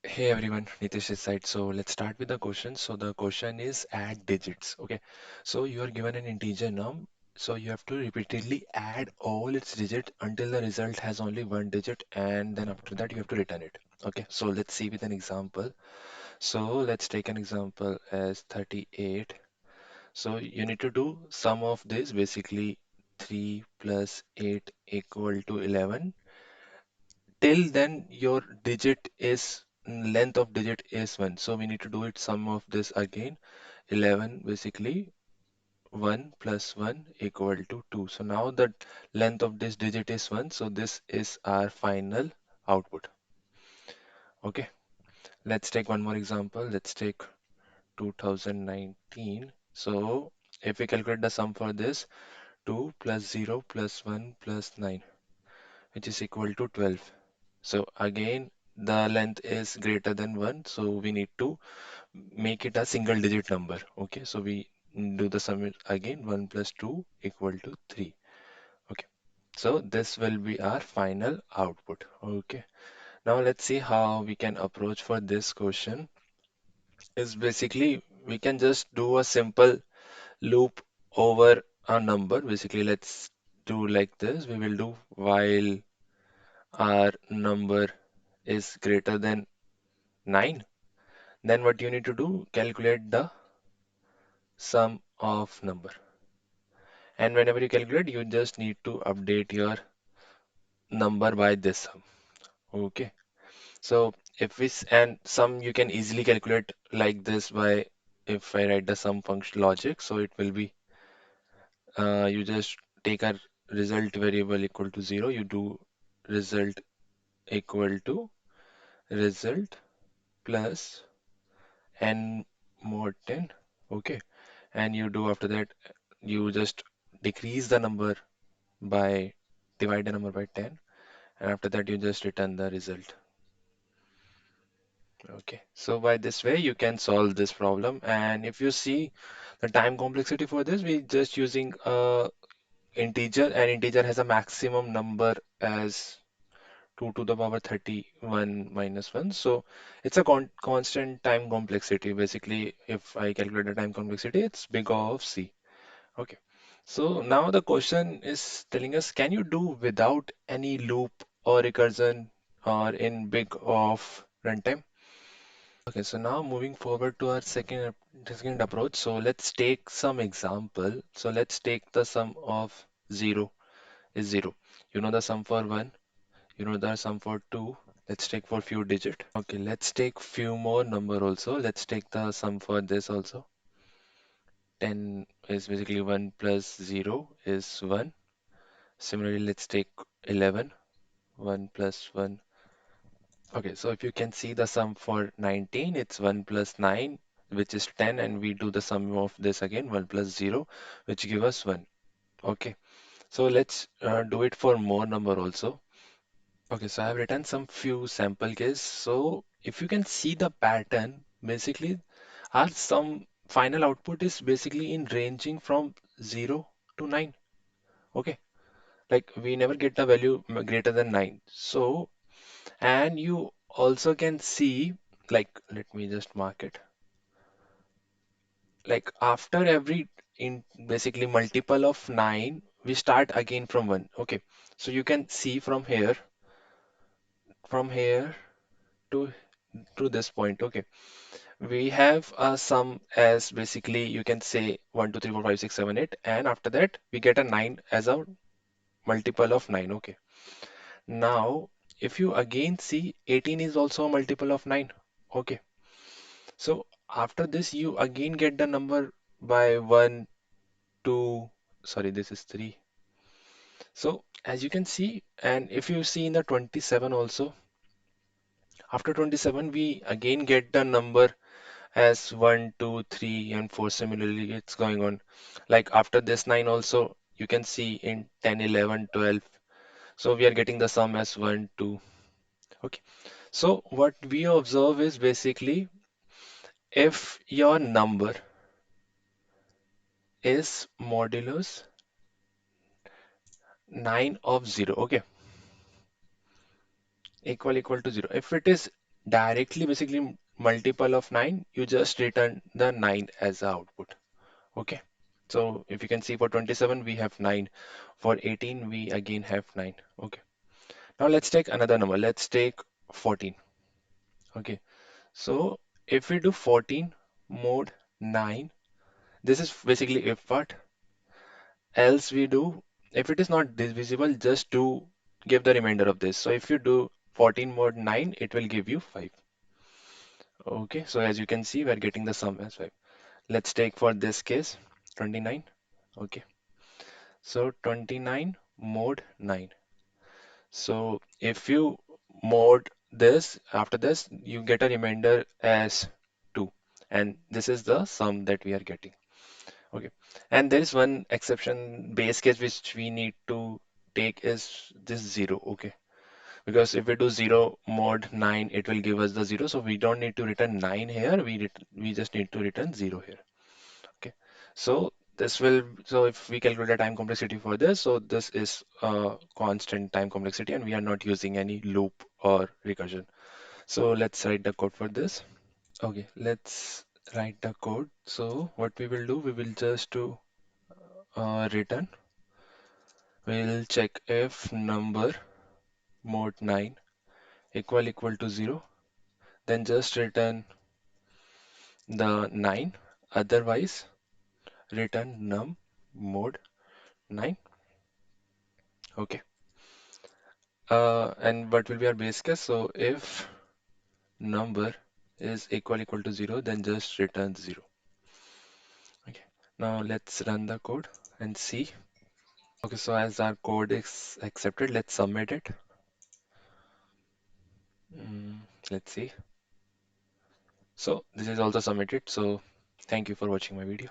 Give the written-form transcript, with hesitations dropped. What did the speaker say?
Hey everyone, Nitesh this side. So let's start with the question. So the question is add digits. Okay. So you are given an integer num. So you have to repeatedly add all its digits until the result has only one digit, and then after that you have to return it. Okay. So let's see with an example. So let's take an example as 38. So you need to do sum of this, basically 3 plus 8 equal to 11. Till then your digit is length of digit is 1, so we need to do it sum of this again. 11 basically 1 plus 1 equal to 2. So now the length of this digit is 1, so this is our final output. Okay, let's take one more example. Let's take 2019. So if we calculate the sum for this, 2 plus 0 plus 1 plus 9, which is equal to 12. So again, the length is greater than 1, so we need to make it a single digit number. Okay, so we do the sum again, 1 plus 2 equal to 3. Okay, so this will be our final output. Okay, now let's see how we can approach for this question. Is basically we can just do a simple loop over a number. Basically, let's do like this. We will do while our number is greater than 9. Then what you need to do, calculate the sum of number. And whenever you calculate, you just need to update your number by this sum. Okay. So if we and sum you can easily calculate like this by if I write the sum function logic, so it will be you just take a result variable equal to 0, you do result equal to result plus n mod 10. Okay. And you do after that you just decrease the number by divide the number by 10, and after that you just return the result. Okay, so by this way you can solve this problem. And if you see the time complexity for this, we just using integer, and integer has a maximum number as 2 to the power 31 minus 1. So it's a constant time complexity. Basically, if I calculate the time complexity, it's big O of C. Okay. So now the question is telling us, can you do without any loop or recursion or in big of runtime? Okay, so now moving forward to our second approach. So let's take some example. So let's take the sum of 0 is 0. You know the sum for 1, you know the sum for 2. Let's take for few digit. Okay, let's take few more number also. Let's take the sum for this also. 10 is basically 1 plus 0 is 1. Similarly, let's take 11. 1 plus 1. Okay, so if you can see the sum for 19, it's 1 plus 9, which is 10, and we do the sum of this again, 1 plus 0, which give us 1. Okay, so let's do it for more number also. Okay, so I have written some few sample case. So if you can see the pattern, basically our sum final output is basically in ranging from 0 to 9. Okay, like we never get the value greater than 9. So, and you also can see, like, let me just mark it. Like after every in basically multiple of 9, we start again from 1. Okay, so you can see from here to this point. Okay, we have a sum as basically you can say 1 2 3 4 5 6 7 8, and after that we get a 9 as a multiple of 9. Okay, now if you again see 18 is also a multiple of 9. Okay, so after this you again get the number by 1 2, sorry, this is 3. So as you can see, and if you see in the 27 also, after 27 we again get the number as 1 2 3 and 4. Similarly it's going on, like after this 9 also you can see in 10 11 12. So we are getting the sum as 1 2. Okay, so what we observe is basically if your number is modulus 9 of 0, okay, equal to 0. If it is directly basically multiple of 9, you just return the 9 as the output. Okay. So if you can see for 27, we have 9. For 18, we again have 9. Okay. Now let's take another number. Let's take 14. Okay. So if we do 14 mod 9, this is basically if what else we do. If it is not divisible, just do give the remainder of this. So if you do 14 mod 9, it will give you 5. Okay. So as you can see, we're getting the sum as 5. Let's take for this case 29. Okay. So 29 mod 9. So if you mod this, after this, you get a remainder as 2. And this is the sum that we are getting. Okay. And there is one exception base case which we need to take is this 0. Okay. Because if we do 0 mod 9, it will give us the 0. So we don't need to return 9 here. We just need to return 0 here. Okay. So if we calculate the time complexity for this, so this is a constant time complexity and we are not using any loop or recursion. So let's write the code for this. Okay, let's write the code. So what we will do, we will just do return. We'll check if number mod 9 equal to 0, then just return the 9. Otherwise, return num mod 9. Okay. And what will be our base case? So if number is equal to 0, then just return 0. Okay. Now let's run the code and see. Okay, so as our code is accepted, let's submit it. Mm, let's see. So this is also submitted. So thank you for watching my video.